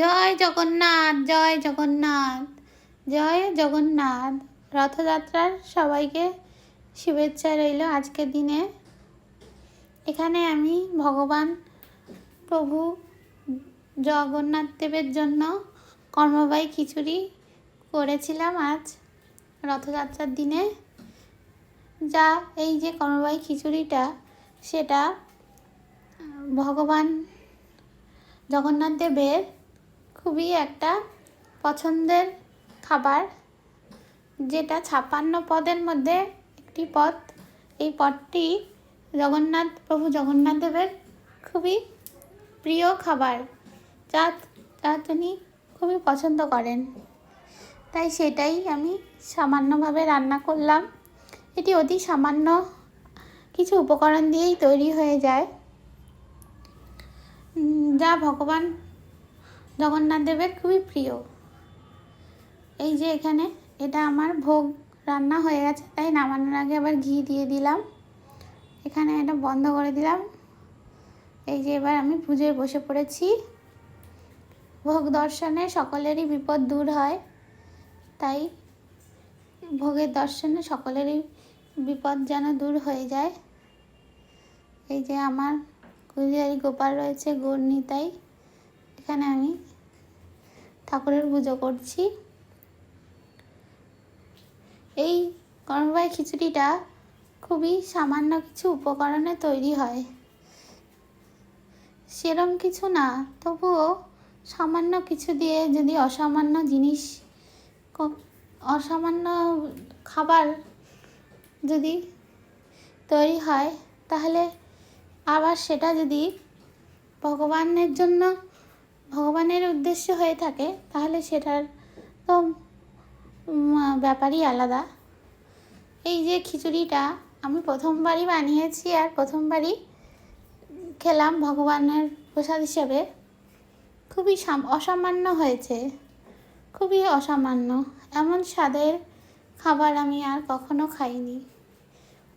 জয় জগন্নাথ, জয় জগন্নাথ, জয় জগন্নাথ। রথযাত্রার সবাইকে শুভেচ্ছা রইল আজকের দিনে। এখানে আমি ভগবান প্রভু জগন্নাথ দেবের জন্য কর্মবাই খিচুড়ি করেছিলাম আজ রথযাত্রার দিনে। যা এই যে কর্মবাই খিচুড়িটা, সেটা ভগবান জগন্নাথ দেবের খুবই একটা পছন্দের খাবার, যেটা 56 পদের মধ্যে একটি পদ। এই পদটি প্রভু জগন্নাথ দেবের খুবই প্রিয় খাবার, যা তিনি খুবই পছন্দ করেন। তাই সেটাই আমি সামান্যভাবে রান্না করলাম। এটি অতি সামান্য কিছু উপকরণ দিয়েই তৈরি হয়ে যায়, যা ভগবান জগন্নাথ দেবের খুবই প্রিয়। এই যে এখানে এটা আমার ভোগ রান্না হয়ে গেছে, তাই নামানোর আগে আবার ঘি দিয়ে দিলাম। এখানে এটা বন্ধ করে দিলাম। এই যে এবার আমি পুজোয় বসে পড়েছি। ভোগ দর্শনে সকলেরই বিপদ দূর হয়, তাই ভোগের দর্শনে সকলেরই বিপদ যেন দূর হয়ে যায়। এই যে আমার কুলিয়ারি গোপাল রয়েছে, গৌর নিতাই। এখানে আমি ঠাকুরের পুজো করছি। এই কর্মবাই খিচুড়িটা খুবই সামান্য কিছু উপকরণে তৈরি হয়, সেরম কিছু না, তবুও সামান্য কিছু দিয়ে যদি অসামান্য খাবার যদি তৈরি হয়, তাহলে আবার সেটা যদি ভগবানের উদ্দেশ্য হয়ে থাকে, তাহলে সেটার তো ব্যাপারই আলাদা। এই যে খিচুড়িটা আমি প্রথমবারই বানিয়েছি আর প্রথমবারই খেলাম ভগবানের প্রসাদ হিসেবে। খুবই অসামান্য হয়েছে, খুবই অসামান্য। এমন স্বাদের খাবার আমি আর কখনো খাইনি,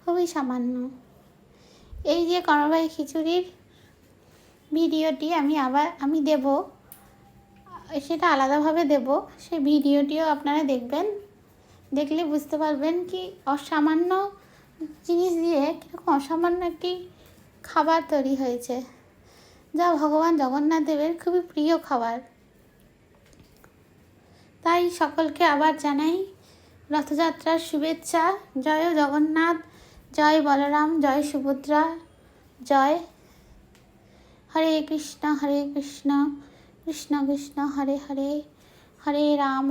খুবই সামান্য। এই যে কর্মবাই খিচুড়ির ভিডিওটি আমি দেব, সেটা আলাদাভাবে দেব। সেই ভিডিওটিও আপনারা দেখবেন, দেখলে বুঝতে পারবেন কি অসামান্য জিনিস দিয়ে কীরকম অসামান্য একটি খাবার তৈরি হয়েছে, যা ভগবান জগন্নাথ দেবের খুবই প্রিয় খাবার। তাই সকলকে আবার জানাই রথযাত্রার শুভেচ্ছা। জয় জগন্নাথ, জয় বলরাম, জয় সুভদ্রা, জয়। হরে কৃষ্ণ কৃষ্ণ কৃষ্ণ হরে হরে, হরে রাম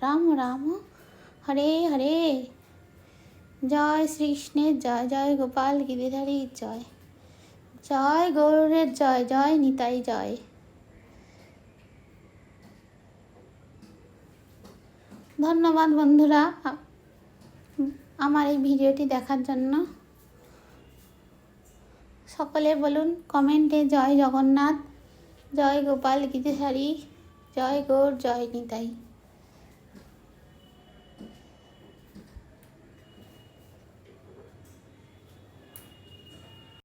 রাম রাম হরে হরে। জয় শ্রীকৃষ্ণের জয়, জয় গোপাল গিরিধারীর জয়, জয় গৌরের জয়, জয় নিতাই জয়। ধন্যবাদ বন্ধুরা আমার এই ভিডিওটি দেখার জন্য। সকলে বলুন কমেন্টে জয় জগন্নাথ, জয় গোপাল গিরিধারী, জয় গৌর, জয় নিতাই।